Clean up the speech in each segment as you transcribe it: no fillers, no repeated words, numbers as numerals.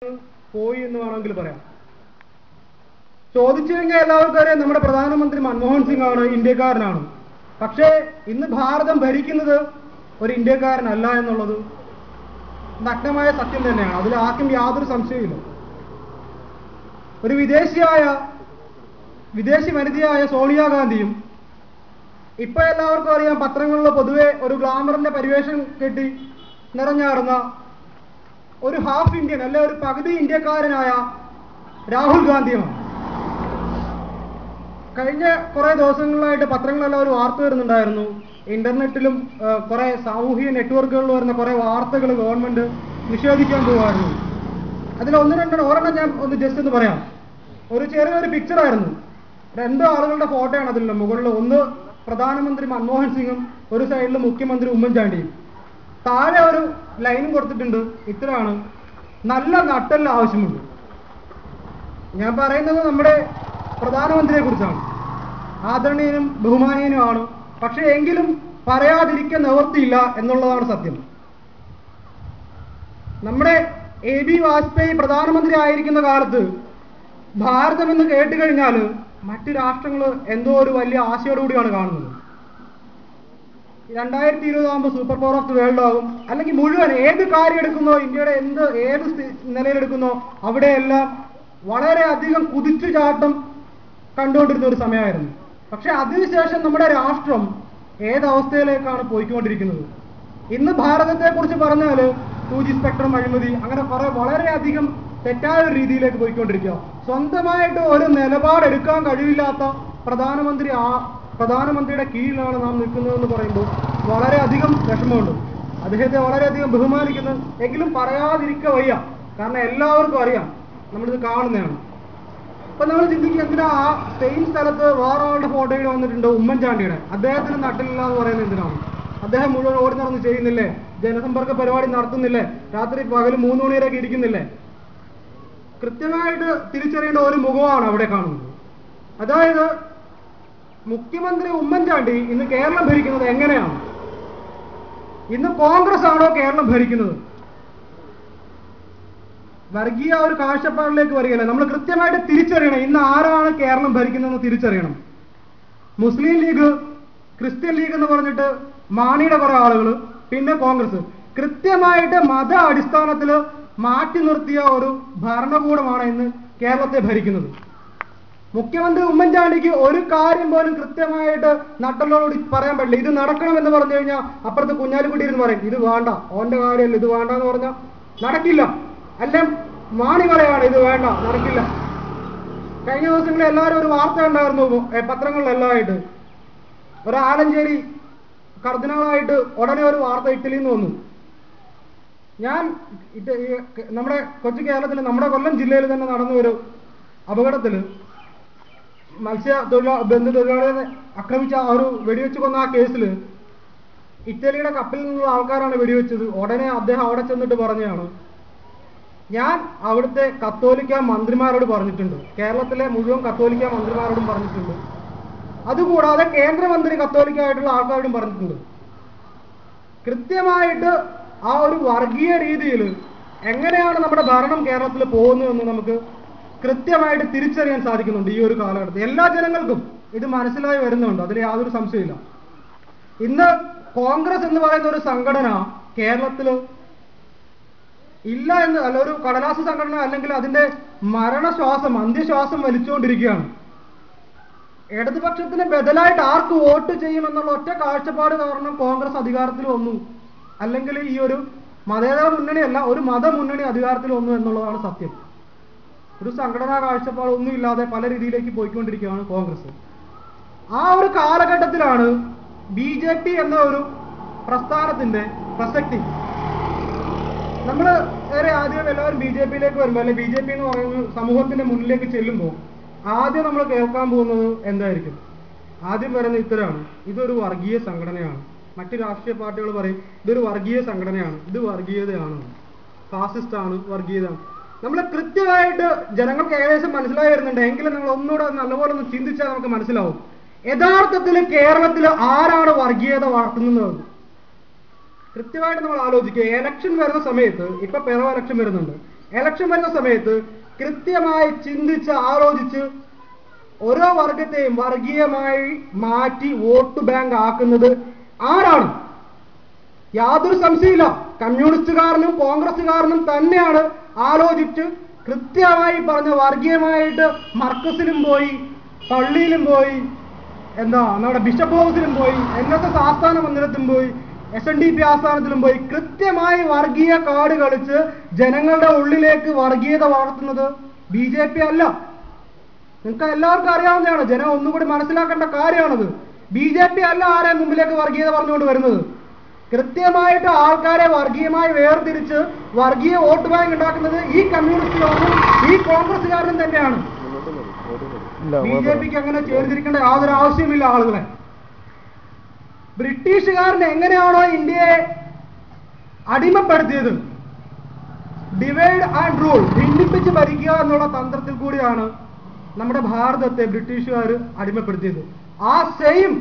പോയി എന്ന് വേണമെങ്കിൽ പറയാം. ചോദിച്ചു കഴിഞ്ഞാൽ എല്ലാവർക്കും അറിയാം നമ്മുടെ പ്രധാനമന്ത്രി മൻമോഹൻ സിംഗ് ആണ്, ഇന്ത്യക്കാരനാണ്. പക്ഷേ ഇന്ന് ഭാരതം ഭരിക്കുന്നത് ഒരു ഇന്ത്യക്കാരനല്ല എന്നുള്ളത് നഗ്നമായ സത്യം തന്നെയാണ്. അതിൽ ആർക്കും യാതൊരു സംശയമില്ല. ഒരു വിദേശി വനിതയായ സോണിയാഗാന്ധിയും ഇപ്പൊ എല്ലാവർക്കും അറിയാം പത്രങ്ങളിൽ പൊതുവെ ഒരു ഗ്ലാമറിന്റെ പരിവേഷം കെട്ടി നിറഞ്ഞാടുന്ന ഒരു ഹാഫ് ഇന്ത്യൻ അല്ലെ ഒരു പകുതി ഇന്ത്യക്കാരനായ രാഹുൽ ഗാന്ധിയുമാണ്. കഴിഞ്ഞ കുറെ ദിവസങ്ങളായിട്ട് പത്രങ്ങളെല്ലാം ഒരു വാർത്ത വരുന്നുണ്ടായിരുന്നു. ഇന്റർനെറ്റിലും കുറെ സാമൂഹിക നെറ്റ്വർക്കുകളിൽ വരുന്ന കുറെ വാർത്തകൾ ഗവൺമെന്റ് നിഷേധിക്കാൻ പോകുമായിരുന്നു. അതിൽ ഒരെണ്ണം ഞാൻ ഒന്ന് ജസ്റ്റ് ഒന്ന് പറയാം. ഒരു ചെറിയൊരു പിക്ചറായിരുന്നു. രണ്ട് ആളുകളുടെ ഫോട്ടോയാണ് അതിലുള്ള മുകളിൽ. ഒന്ന് പ്രധാനമന്ത്രി മൻമോഹൻ സിംഗും ഒരു സൈഡിൽ മുഖ്യമന്ത്രി ഉമ്മൻചാണ്ടിയും. താഴെ ഒരു ലൈനും കൊടുത്തിട്ടുണ്ട്. ഇത്രയാണ്: നല്ല നട്ടെല്ല ആവശ്യമുണ്ട്. ഞാൻ പറയുന്നത് നമ്മുടെ പ്രധാനമന്ത്രിയെ കുറിച്ചാണ്. ആദരണീയനും ബഹുമാനീയനുമാണ്. പക്ഷെ എങ്കിലും പറയാതിരിക്കാൻ നിവൃത്തിയില്ല എന്നുള്ളതാണ് സത്യം. നമ്മുടെ AB വാജ്പേയി പ്രധാനമന്ത്രി ആയിരിക്കുന്ന കാലത്ത് ഭാരതം എന്ന് കേട്ടുകഴിഞ്ഞാൽ മറ്റു രാഷ്ട്രങ്ങൾ എന്തോ ഒരു വലിയ ആശയോടുകൂടിയാണ് കാണുന്നത്. 2020 ആകുമ്പോൾ super power of the world ആകും. അല്ലെങ്കിൽ മുഴുവൻ ഏത് കാര്യം എടുക്കുന്നോ, ഇന്ത്യയുടെ ഏത് നിലയിലെടുക്കുന്നോ അവിടെയെല്ലാം വളരെയധികം കുതിച്ചുചാട്ടം കണ്ടുകൊണ്ടിരുന്ന ഒരു സമയമായിരുന്നു. പക്ഷെ അതിനുശേഷം നമ്മുടെ രാഷ്ട്രം ഏതവസ്ഥയിലേക്കാണ് പോയിക്കൊണ്ടിരിക്കുന്നത്? ഇന്ന് ഭാരതത്തെ കുറിച്ച് പറഞ്ഞാൽ 2G സ്പെക്ട്രം അഴിമതി, അങ്ങനെ വളരെയധികം തെറ്റായ ഒരു രീതിയിലേക്ക് പോയിക്കൊണ്ടിരിക്കുക. സ്വന്തമായിട്ട് ഒരു നിലപാടെടുക്കാൻ കഴിവില്ലാത്ത പ്രധാനമന്ത്രിയുടെ കീഴിലാണ് നാം നിൽക്കുന്നതെന്ന് പറയുമ്പോൾ വളരെയധികം വിഷമമുണ്ട്. അദ്ദേഹത്തെ വളരെയധികം ബഹുമാനിക്കുന്നു. എങ്കിലും പറയാതിരിക്കുക വയ്യ. കാരണം എല്ലാവർക്കും അറിയാം, നമ്മളിത് കാണുന്നതാണ്. അപ്പൊ നമ്മൾ ചിന്തിക്കുക, എന്തിനാ ആ സെയിം സ്ഥലത്ത് വേറെ ആളുടെ ഫോട്ടോയിൽ വന്നിട്ടുണ്ട് ഉമ്മൻചാണ്ടിയുടെ. അദ്ദേഹത്തിന് നട്ടില്ല എന്ന് പറയുന്നത് എന്തിനാണ്? അദ്ദേഹം മുഴുവൻ ഓടി നടന്ന് ചെയ്യുന്നില്ലേ? ജനസമ്പർക്ക പരിപാടി നടത്തുന്നില്ലേ? രാത്രി പകൽ 3 മണി വരെയൊക്കെ ഇരിക്കുന്നില്ലേ? കൃത്യമായിട്ട് തിരിച്ചറിയേണ്ട ഒരു മുഖമാണ് അവിടെ കാണുന്നത്. അതായത് മുഖ്യമന്ത്രി ഉമ്മൻചാണ്ടി ഇന്ന് കേരളം ഭരിക്കുന്നത് എങ്ങനെയാണ്? ഇന്ന് കോൺഗ്രസ് ആണോ കേരളം ഭരിക്കുന്നത്? വർഗീയ ഒരു കാഴ്ചപ്പാടിലേക്ക് വരികയല്ല. നമ്മൾ കൃത്യമായിട്ട് തിരിച്ചറിയണം ഇന്ന് ആരാണ് കേരളം ഭരിക്കുന്നതെന്ന് തിരിച്ചറിയണം. മുസ്ലിം ലീഗ്, ക്രിസ്ത്യൻ ലീഗ് എന്ന് പറഞ്ഞിട്ട് മാണിയുടെ കുറെ ആളുകൾ, പിന്നെ കോൺഗ്രസ്. കൃത്യമായിട്ട് മത അടിസ്ഥാനത്തിൽ മാറ്റി നിർത്തിയ ഒരു ഭരണകൂടമാണ് ഇന്ന് കേരളത്തെ ഭരിക്കുന്നത്. മുഖ്യമന്ത്രി ഉമ്മൻചാണ്ടിക്ക് ഒരു കാര്യം പോലും കൃത്യമായിട്ട് നട്ടലോട് പറയാൻ പറ്റില്ല. ഇത് നടക്കണം എന്ന് പറഞ്ഞു കഴിഞ്ഞാൽ അപ്പുറത്ത് കുഞ്ഞാലിക്കുട്ടി ഇരുന്ന് പറയും ഇത് വേണ്ട, ഓന്റെ കാര്യമല്ല, ഇത് വേണ്ട എന്ന് പറഞ്ഞാൽ നടക്കില്ല. അല്ല മാണി പറയാണ് ഇത് വേണ്ട, നടക്കില്ല. കഴിഞ്ഞ ദിവസങ്ങളിൽ എല്ലാവരും ഒരു വാർത്ത ഉണ്ടായിരുന്നു പത്രങ്ങളിലെല്ലാമായിട്ട്. ഒരു ആലഞ്ചേരി കർദിനാളായിട്ട് ഉടനെ ഒരു വാർത്ത ഇറ്റലിയിൽ നിന്ന് വന്നു. ഞാൻ നമ്മുടെ കൊച്ചു കേരളത്തിൽ നമ്മുടെ കൊല്ലം ജില്ലയിൽ തന്നെ നടന്ന ഒരു അപകടത്തിൽ ബന്ധുതൊഴിലാളികളെ ആക്രമിച്ച ആ ഒരു വെടിവെച്ച് കൊന്ന ആ കേസിൽ ഇറ്റലിയുടെ കപ്പലിൽ നിന്നുള്ള ആൾക്കാരാണ് വെടിവെച്ചത്. ഉടനെ അദ്ദേഹം അവിടെ ചെന്നിട്ട് പറഞ്ഞതാണ്, ഞാൻ അവിടുത്തെ കത്തോലിക്ക മന്ത്രിമാരോട് പറഞ്ഞിട്ടുണ്ട്, കേരളത്തിലെ മുഴുവൻ കത്തോലിക്ക മന്ത്രിമാരോടും പറഞ്ഞിട്ടുണ്ട്, അതുകൂടാതെ കേന്ദ്രമന്ത്രി കത്തോലിക്കായിട്ടുള്ള ആൾക്കാരോടും പറഞ്ഞിട്ടുണ്ട്. കൃത്യമായിട്ട് ആ ഒരു വർഗീയ രീതിയിൽ എങ്ങനെയാണ് നമ്മുടെ ഭരണം കേരളത്തിൽ പോകുന്നതെന്ന് നമുക്ക് കൃത്യമായിട്ട് തിരിച്ചറിയാൻ സാധിക്കുന്നുണ്ട്. ഈ ഒരു കാലഘട്ടത്തിൽ എല്ലാ ജനങ്ങൾക്കും ഇത് മനസ്സിലായി വരുന്നുണ്ട്. അതിൽ യാതൊരു സംശയമില്ല. ഇന്ന് കോൺഗ്രസ് എന്ന് പറയുന്ന ഒരു സംഘടന കേരളത്തിൽ ഇല്ല എന്ന് അല്ല, ഒരു കടലാസ് സംഘടന, അല്ലെങ്കിൽ അതിന്റെ അന്ത്യശ്വാസം വലിച്ചുകൊണ്ടിരിക്കുകയാണ്. ഇടതുപക്ഷത്തിന് ബദലായിട്ട് ആർക്ക് വോട്ട് ചെയ്യുമെന്നുള്ള ഒറ്റ കാഴ്ചപ്പാട് കാരണം കോൺഗ്രസ് അധികാരത്തിൽ വന്നു. അല്ലെങ്കിൽ ഈ ഒരു മതേതര മുന്നണിയല്ല, ഒരു മതമുന്നണി അധികാരത്തിൽ വന്നു എന്നുള്ളതാണ് സത്യം. ഒരു സംഘടനാ കാഴ്ചപ്പാട് ഒന്നും ഇല്ലാതെ പല രീതിയിലേക്ക് പോയിക്കൊണ്ടിരിക്കുകയാണ് കോൺഗ്രസ്. ആ ഒരു കാലഘട്ടത്തിലാണ് BJP എന്ന ഒരു പ്രസ്ഥാനത്തിന്റെ പ്രസക്തി. നമ്മൾ ആദ്യം എല്ലാവരും BJPയിലേക്ക് വരുമ്പോൾ, അല്ലെ BJP എന്ന് പറയുന്ന സമൂഹത്തിന്റെ മുന്നിലേക്ക് ചെല്ലുമ്പോൾ ആദ്യം നമ്മൾ കേൾക്കാൻ പോകുന്നത് എന്തായിരിക്കും? ആദ്യം വരുന്ന ഇത്തരമാണ്: ഇതൊരു വർഗീയ സംഘടനയാണ്. മറ്റ് രാഷ്ട്രീയ പാർട്ടികൾ പറയും ഇതൊരു വർഗീയ സംഘടനയാണ്, ഇത് വർഗീയതയാണ്, ഫാസിസ്റ്റ് ആണ്, വർഗീയതാണ്. നമ്മൾ കൃത്യമായിട്ട് ജനങ്ങൾക്ക് ഏകദേശം മനസ്സിലായി വരുന്നുണ്ട്. എങ്കിലും നമ്മൾ ഒന്നുകൂടെ നല്ലപോലെ ഒന്ന് ചിന്തിച്ചാൽ നമുക്ക് മനസ്സിലാവും യഥാർത്ഥത്തിൽ കേരളത്തിൽ ആരാണ് വർഗീയത വളർത്തുന്നത്. കൃത്യമായിട്ട് നമ്മൾ ആലോചിക്കുക. എലക്ഷൻ വരുന്ന സമയത്ത്, ഇപ്പൊ പിറവ എലക്ഷൻ വരുന്നുണ്ട്, ഇലക്ഷൻ വരുന്ന സമയത്ത് കൃത്യമായി ചിന്തിച്ച് ആലോചിച്ച് ഓരോ വർഗത്തെയും വർഗീയമായി മാറ്റി വോട്ട് ബാങ്ക് ആക്കുന്നത് ആരാണ്? യാതൊരു സംശയമില്ല, കമ്മ്യൂണിസ്റ്റുകാരനും കോൺഗ്രസുകാരനും തന്നെയാണ് ആലോചിച്ച് കൃത്യമായി പറഞ്ഞ വർഗീയമായിട്ട് മർക്കസിലും പോയി, പള്ളിയിലും പോയി, നമ്മുടെ ബിഷപ്പ് ഹൗസിലും പോയി, NSS ആസ്ഥാന മന്ദിരത്തിലും പോയി, SNDP ആസ്ഥാനത്തിലും പോയി കൃത്യമായി വർഗീയ കാർഡ് കളിച്ച് ജനങ്ങളുടെ ഉള്ളിലേക്ക് വർഗീയത വളർത്തുന്നത് BJP അല്ല. നിങ്ങൾക്ക് എല്ലാവർക്കും അറിയാവുന്നതാണ്, ജനം ഒന്നുകൂടി മനസ്സിലാക്കേണ്ട കാര്യമാണത്. BJP അല്ല ആരെ മുമ്പിലേക്ക് വർഗീയത പറഞ്ഞുകൊണ്ട് വരുന്നത്. കൃത്യമായിട്ട് ആൾക്കാരെ വർഗീയമായി വേർതിരിച്ച് വർഗീയ വോട്ട് ബാങ്ക് ഉണ്ടാക്കുന്നത് ഈ കമ്മ്യൂണിസ്റ്റുകാരനും ഈ കോൺഗ്രസുകാരനും തന്നെയാണ്. BJPക്ക് അങ്ങനെ ചേർത്തിരിക്കേണ്ട യാതൊരു ആവശ്യമില്ല ആളുകളെ. ബ്രിട്ടീഷുകാരൻ എങ്ങനെയാണോ ഇന്ത്യയെ അടിമപ്പെടുത്തിയത്, ഡിവൈഡ് ആൻഡ് റൂൾ, ഭിന്നിപ്പിച്ച് ഭരിക്കുക എന്നുള്ള തന്ത്രത്തിൽ കൂടിയാണ് നമ്മുടെ ഭാരതത്തെ ബ്രിട്ടീഷുകാർ അടിമപ്പെടുത്തിയത്. ആ സെയിം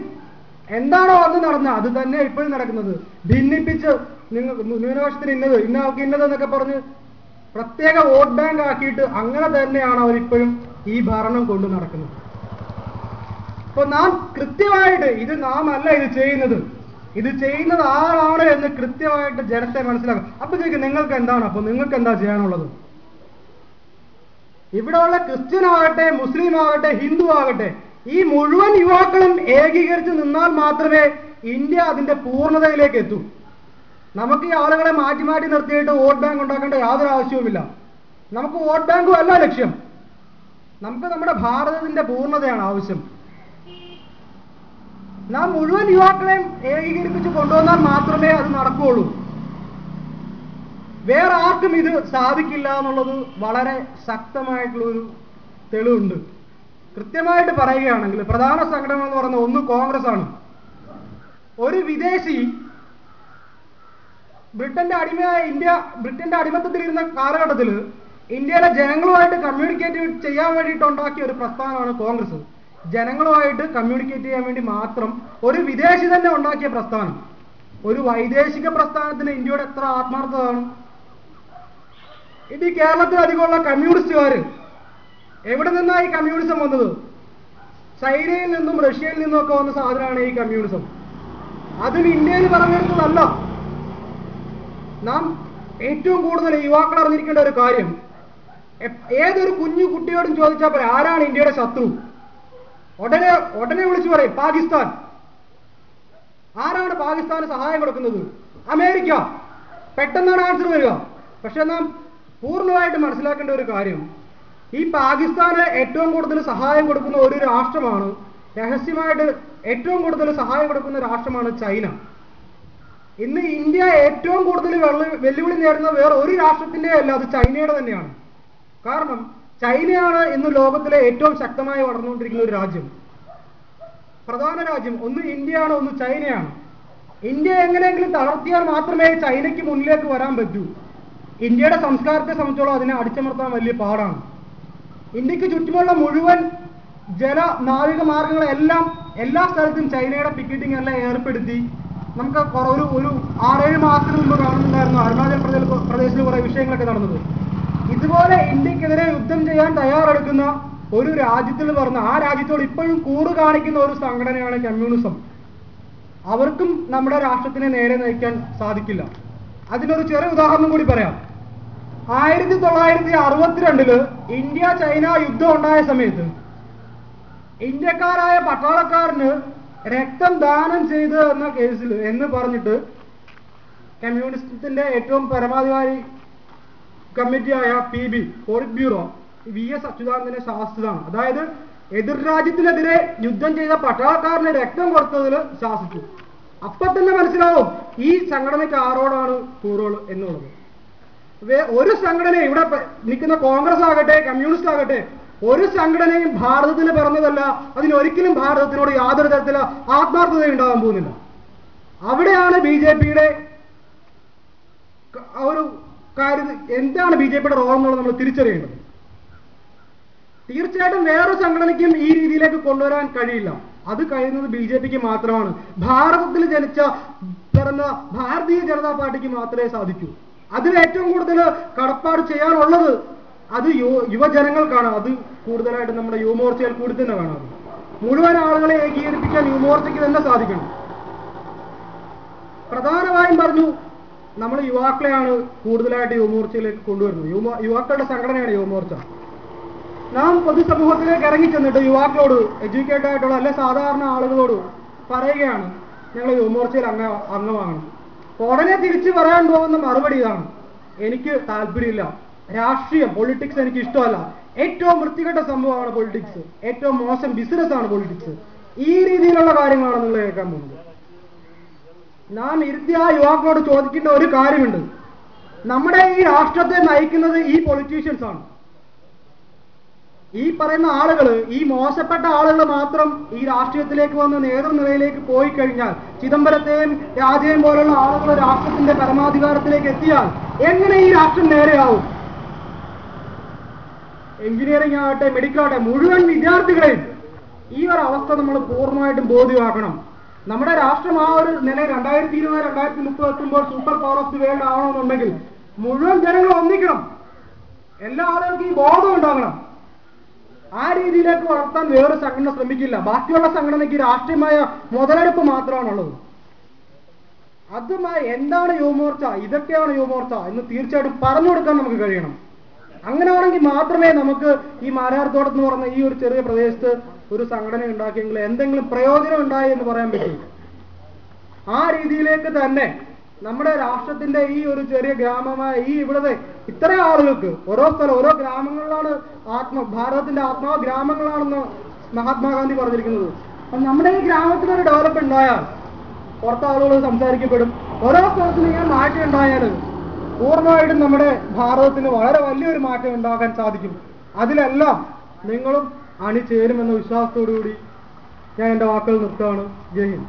എന്താണോ അന്ന് നടന്നത് അത് തന്നെ ഇപ്പോഴും നടക്കുന്നത്. ഭിന്നിപ്പിച്ച് ന്യൂനപക്ഷത്തിന് ഇന്നത്, ഇന്ന ആൾക്ക് ഇന്നത് എന്നൊക്കെ പറഞ്ഞ് പ്രത്യേക വോട്ട് ബാങ്ക് ആക്കിയിട്ട് അങ്ങനെ തന്നെയാണ് അവരിപ്പോഴും ഈ ഭരണം കൊണ്ടു നടക്കുന്നത്. അപ്പൊ നാം കൃത്യമായിട്ട് ഇത് നാം അല്ല ഇത് ചെയ്യുന്നത് ആരാണ് എന്ന് കൃത്യമായിട്ട് ജനത്തെ മനസ്സിലാക്കും. അപ്പൊ ചോദിക്കും നിങ്ങൾക്ക് എന്താണ്, അപ്പൊ നിങ്ങൾക്ക് എന്താ ചെയ്യാനുള്ളത്? ഇവിടെയുള്ള ക്രിസ്ത്യൻ ആകട്ടെ, മുസ്ലിം ആകട്ടെ, ഹിന്ദു ആകട്ടെ, ഈ മുഴുവൻ യുവാക്കളും ഏകീകരിച്ച് നിന്നാൽ മാത്രമേ ഇന്ത്യ അതിന്റെ പൂർണ്ണതയിലേക്ക് എത്തൂ. നമുക്ക് ഈ ആളുകളെ മാറ്റി മാറ്റി നിർത്തിയിട്ട് വോട്ട് ബാങ്ക് ഉണ്ടാക്കേണ്ട യാതൊരു ആവശ്യവുമില്ല. നമുക്ക് വോട്ട് ബാങ്കും അല്ല ലക്ഷ്യം, നമുക്ക് നമ്മുടെ ഭാരതത്തിന്റെ പൂർണ്ണതയാണ് ആവശ്യം. നാം മുഴുവൻ യുവാക്കളെയും ഏകീകരിപ്പിച്ച് കൊണ്ടുവന്നാൽ മാത്രമേ അത് നടക്കുകയുള്ളൂ. വേറെ ആർക്കും ഇത് സാധിക്കില്ല എന്നുള്ളത് വളരെ ശക്തമായിട്ടുള്ളൊരു തെളിവുണ്ട്. കൃത്യമായിട്ട് പറയുകയാണെങ്കിൽ പ്രധാന സംഘടന എന്ന് പറയുന്നത് ഒന്ന് കോൺഗ്രസ് ആണ്. ഒരു വിദേശി ബ്രിട്ടന്റെ അടിമത്തത്തിലിരുന്ന കാലഘട്ടത്തിൽ ഇന്ത്യയിലെ ജനങ്ങളുമായിട്ട് കമ്മ്യൂണിക്കേറ്റ് ചെയ്യാൻ വേണ്ടിയിട്ട് ഉണ്ടാക്കിയ ഒരു പ്രസ്ഥാനമാണ് കോൺഗ്രസ്. ജനങ്ങളുമായിട്ട് കമ്മ്യൂണിക്കേറ്റ് ചെയ്യാൻ വേണ്ടി മാത്രം ഒരു വിദേശി തന്നെ ഉണ്ടാക്കിയ പ്രസ്ഥാനം. ഒരു വൈദേശിക പ്രസ്ഥാനത്തിന് ഇന്ത്യയുടെ എത്ര ആത്മാർത്ഥതയാണ്. ഇത് ഈ കേരളത്തിൽ അധികമുള്ള കമ്മ്യൂണിസ്റ്റുകാർ എവിടെ നിന്നാണ് ഈ കമ്മ്യൂണിസം വന്നത്? ചൈനയിൽ നിന്നും റഷ്യയിൽ നിന്നും ഒക്കെ വന്ന സാധനമാണ് ഈ കമ്മ്യൂണിസം. അതിന് ഇന്ത്യയിൽ പറഞ്ഞെടുത്തതല്ല. നാം ഏറ്റവും കൂടുതൽ യുവാക്കൾ അറിഞ്ഞിരിക്കേണ്ട ഒരു കാര്യം, ഏതൊരു കുഞ്ഞു കുട്ടിയോടും ചോദിച്ചാൽ പറയാം ആരാണ് ഇന്ത്യയുടെ ശത്രു, ഉടനെ വിളിച്ചു പറയും പാകിസ്ഥാൻ. ആരാണ് പാകിസ്ഥാന് സഹായം കൊടുക്കുന്നത്? അമേരിക്ക. പെട്ടെന്നാണ് ആൻസർ വരിക. പക്ഷെ നാം പൂർണ്ണമായിട്ട് മനസ്സിലാക്കേണ്ട ഒരു കാര്യം, ഈ പാകിസ്ഥാന് ഏറ്റവും കൂടുതൽ സഹായം കൊടുക്കുന്ന ഒരു രാഷ്ട്രമാണ്, രഹസ്യമായിട്ട് ഏറ്റവും കൂടുതൽ സഹായം കൊടുക്കുന്ന രാഷ്ട്രമാണ് ചൈന. ഇന്ന് ഇന്ത്യ ഏറ്റവും കൂടുതൽ വെല്ലുവിളി നേരിടുന്ന വേറെ ഒരു രാഷ്ട്രത്തിന്റെ അല്ല, അത് ചൈനയുടെ തന്നെയാണ്. കാരണം ചൈനയാണ് ഇന്ന് ലോകത്തിലെ ഏറ്റവും ശക്തമായി വളർന്നുകൊണ്ടിരിക്കുന്ന ഒരു രാജ്യം. പ്രധാന രാജ്യം ഒന്ന് ഇന്ത്യയാണ്, ഒന്ന് ചൈനയാണ്. ഇന്ത്യ എങ്ങനെയെങ്കിലും തളർത്തിയാൽ മാത്രമേ ചൈനയ്ക്ക് മുന്നിലേക്ക് വരാൻ പറ്റൂ. ഇന്ത്യയുടെ സംസ്കാരത്തെ സംബന്ധിച്ചോളം അതിനെ അടിച്ചമർത്താൻ വലിയ പാടാണ്. ഇന്ത്യക്ക് ചുറ്റുമുള്ള മുഴുവൻ നാവിക മാർഗങ്ങളെല്ലാം എല്ലാ സ്ഥലത്തും ചൈനയുടെ പിക്കറ്റിംഗ് എല്ലാം ഏർപ്പെടുത്തി. നമുക്ക് ഒരു 6-7 മാസത്തിന് മുമ്പ് കാണുന്നുണ്ടായിരുന്നു അരുണാചൽ പ്രദേശിൽ കുറെ വിഷയങ്ങളൊക്കെ നടന്നത്. ഇതുപോലെ ഇന്ത്യക്കെതിരെ യുദ്ധം ചെയ്യാൻ തയ്യാറെടുക്കുന്ന ഒരു രാജ്യത്തിൽ പറഞ്ഞ ആ രാജ്യത്തോട് ഇപ്പോഴും കൂറ് കാണിക്കുന്ന ഒരു സംഘടനയാണ് കമ്മ്യൂണിസം. അവർക്കും നമ്മുടെ രാഷ്ട്രത്തിനെ നേരെ നയിക്കാൻ സാധിക്കില്ല. അതിനൊരു ചെറിയ ഉദാഹരണം കൂടി പറയാം. 1962 ഇന്ത്യ ചൈന യുദ്ധം ഉണ്ടായ സമയത്ത് ഇന്ത്യക്കാരായ പട്ടാളക്കാരന് രക്തം ദാനം ചെയ്ത് എന്ന കേസിൽ എന്ന് പറഞ്ഞിട്ട് കമ്മ്യൂണിസത്തിന്റെ ഏറ്റവും പരമാധികാരി കമ്മിറ്റിയായ PB പോളിറ്റ് ബ്യൂറോ VS അച്യുതാനന്ദനെ ശാസിച്ചതാണ്. അതായത് എതിർ രാജ്യത്തിനെതിരെ യുദ്ധം ചെയ്ത പട്ടാളക്കാരന് രക്തം കൊടുത്തതിൽ ശാസിച്ചു. അപ്പൊ തന്നെ മനസ്സിലാവും ഈ സംഘടനയ്ക്ക് ആരോടാണ് കൂറുകൾ എന്നുള്ളത്. ഒരു സംഘടനയും ഇവിടെ നിൽക്കുന്ന കോൺഗ്രസ് ആകട്ടെ കമ്മ്യൂണിസ്റ്റ് ആകട്ടെ ഒരു സംഘടനയും ഭാരതത്തിൽ പിറന്നതല്ല. അതിനൊരിക്കലും ഭാരതത്തിനോട് യാതൊരു തരത്തിലുള്ള ആത്മാർത്ഥത ഉണ്ടാകാൻ പോകുന്നില്ല. അവിടെയാണ് BJPയുടെ ഒരു കാര്യം. എന്താണ് BJPയുടെ റോൾ എന്നുള്ളത് നമ്മൾ തിരിച്ചറിയേണ്ടത്. തീർച്ചയായിട്ടും വേറൊരു സംഘടനയ്ക്കും ഈ രീതിയിലേക്ക് കൊണ്ടുവരാൻ കഴിയില്ല. അത് കഴിയുന്നത് BJPക്ക് മാത്രമാണ്. ഭാരതത്തിൽ ജനിച്ച പിറന്ന ഭാരതീയ ജനതാ പാർട്ടിക്ക് മാത്രമേ സാധിക്കൂ. അതിൽ ഏറ്റവും കൂടുതൽ കടപ്പാട് ചെയ്യാനുള്ളത് അത് യുവജനങ്ങൾക്കാണ്. അത് കൂടുതലായിട്ട് നമ്മുടെ യുവമോർച്ചയിൽ കൂടി തന്നെ വേണം. മുഴുവൻ ആളുകളെ ഏകീകരിപ്പിക്കാൻ യുവമോർച്ചയ്ക്ക് തന്നെ സാധിക്കണം. പ്രധാനമായും പറഞ്ഞു, നമ്മൾ യുവാക്കളെയാണ് കൂടുതലായിട്ട് യുവമോർച്ചയിലേക്ക് കൊണ്ടുവരുന്നത്. യുവാക്കളുടെ സംഘടനയാണ് യുവമോർച്ച. നാം പൊതുസമൂഹത്തിലേക്ക് ഇറങ്ങിച്ചെന്നിട്ട് യുവാക്കളോട്, എഡ്യൂക്കേറ്റഡ് ആയിട്ടുള്ള അല്ലെ സാധാരണ ആളുകളോട് പറയുകയാണ്, ഞങ്ങൾ യുവമോർച്ചയിൽ അംഗമാകണം. ഉടനെ തിരിച്ചു പറയാൻ പോകുന്ന മറുപടി ഇതാണ്, എനിക്ക് താല്പര്യമില്ല, രാഷ്ട്രീയം, പൊളിറ്റിക്സ് എനിക്ക് ഇഷ്ടമല്ല, ഏറ്റവും വൃത്തികെട്ട സംഭവമാണ് പൊളിറ്റിക്സ്, ഏറ്റവും മോശം ബിസിനസ്സാണ് പൊളിറ്റിക്സ്. ഈ രീതിയിലുള്ള കാര്യങ്ങളാണ് നിങ്ങൾ കേൾക്കാൻ പോകുന്നത്. നാം ഇരുത്തി ആ യുവാക്കളോട് ചോദിക്കേണ്ട ഒരു കാര്യമുണ്ട്. നമ്മുടെ ഈ രാഷ്ട്രത്തെ നയിക്കുന്നത് ഈ പൊളിറ്റീഷ്യൻസ് ആണ്. ഈ പറയുന്ന ആളുകൾ, ഈ മോശപ്പെട്ട ആളുകൾ മാത്രം ഈ രാഷ്ട്രീയത്തിലേക്ക് വന്ന് നേതൃനിലയിലേക്ക് പോയി കഴിഞ്ഞാൽ, ചിദംബരത്തെയും രാജയും പോലുള്ള ആളുകൾ രാഷ്ട്രത്തിന്റെ പരമാധികാരത്തിലേക്ക് എത്തിയാൽ എങ്ങനെ ഈ രാഷ്ട്രം നേരെയാവും? എഞ്ചിനീയറിംഗ് ആകട്ടെ, മെഡിക്കൽ ആകട്ടെ, മുഴുവൻ വിദ്യാർത്ഥികളെയും ഈ ഒരു അവസ്ഥ നമ്മൾ പൂർണ്ണമായിട്ടും ബോധ്യമാക്കണം. നമ്മുടെ രാഷ്ട്രം ആ ഒരു നില 2020-2030 എത്തുമ്പോൾ super power of the world ആവണമെന്നുണ്ടെങ്കിൽ മുഴുവൻ ജനങ്ങൾ ഒന്നിക്കണം. എല്ലാ ആളുകൾക്കും ഈ ബോധം ഉണ്ടാകണം. ആ രീതിയിലേക്ക് വളർത്താൻ വേറെ സംഘടന ശ്രമിക്കില്ല. ബാക്കിയുള്ള സംഘടനയ്ക്ക് രാഷ്ട്രീയമായ മുതലെടുപ്പ് മാത്രമാണുള്ളത്. അതുമായി എന്താണ് യുവമോർച്ച, ഇതൊക്കെയാണ് യുവമോർച്ച എന്ന് തീർച്ചയായിട്ടും പറഞ്ഞു കൊടുക്കാൻ നമുക്ക് കഴിയണം. അങ്ങനെയാണെങ്കിൽ മാത്രമേ നമുക്ക് ഈ മാരാർത്തോട്ടം എന്ന് പറഞ്ഞ ഈ ഒരു ചെറിയ പ്രദേശത്ത് ഒരു സംഘടന ഉണ്ടാക്കിയെങ്കിൽ എന്തെങ്കിലും പ്രയോജനം ഉണ്ടായി എന്ന് പറയാൻ പറ്റും. ആ രീതിയിലേക്ക് തന്നെ നമ്മുടെ രാഷ്ട്രത്തിന്റെ ഈ ഒരു ചെറിയ ഗ്രാമമായ ഈ ഇവിടുത്തെ ഇത്ര ആളുകൾക്ക് ഓരോ സ്ഥലം, ഓരോ ഗ്രാമങ്ങളിലാണ് ഭാരതത്തിന്റെ ആത്മാവ് ഗ്രാമങ്ങളാണെന്ന് മഹാത്മാഗാന്ധി പറഞ്ഞിരിക്കുന്നത്. അപ്പം നമ്മുടെ ഈ ഗ്രാമത്തിനൊരു ഡെവലപ്പ് ഉണ്ടായാൽ പുറത്തെ ആളുകൾ സംസാരിക്കപ്പെടും. ഓരോ സ്ഥലത്തും ഇങ്ങനെ മാറ്റം ഉണ്ടായാൽ പൂർണ്ണമായിട്ടും നമ്മുടെ ഭാരതത്തിന് വളരെ വലിയൊരു മാറ്റം ഉണ്ടാക്കാൻ സാധിക്കും. അതിലെല്ലാം നിങ്ങളും അണിചേരുമെന്ന വിശ്വാസത്തോടു കൂടി ഞാൻ എൻ്റെ വാക്കുകൾ നിർത്തുകയാണ്. ജയ് ഹിന്ദ്.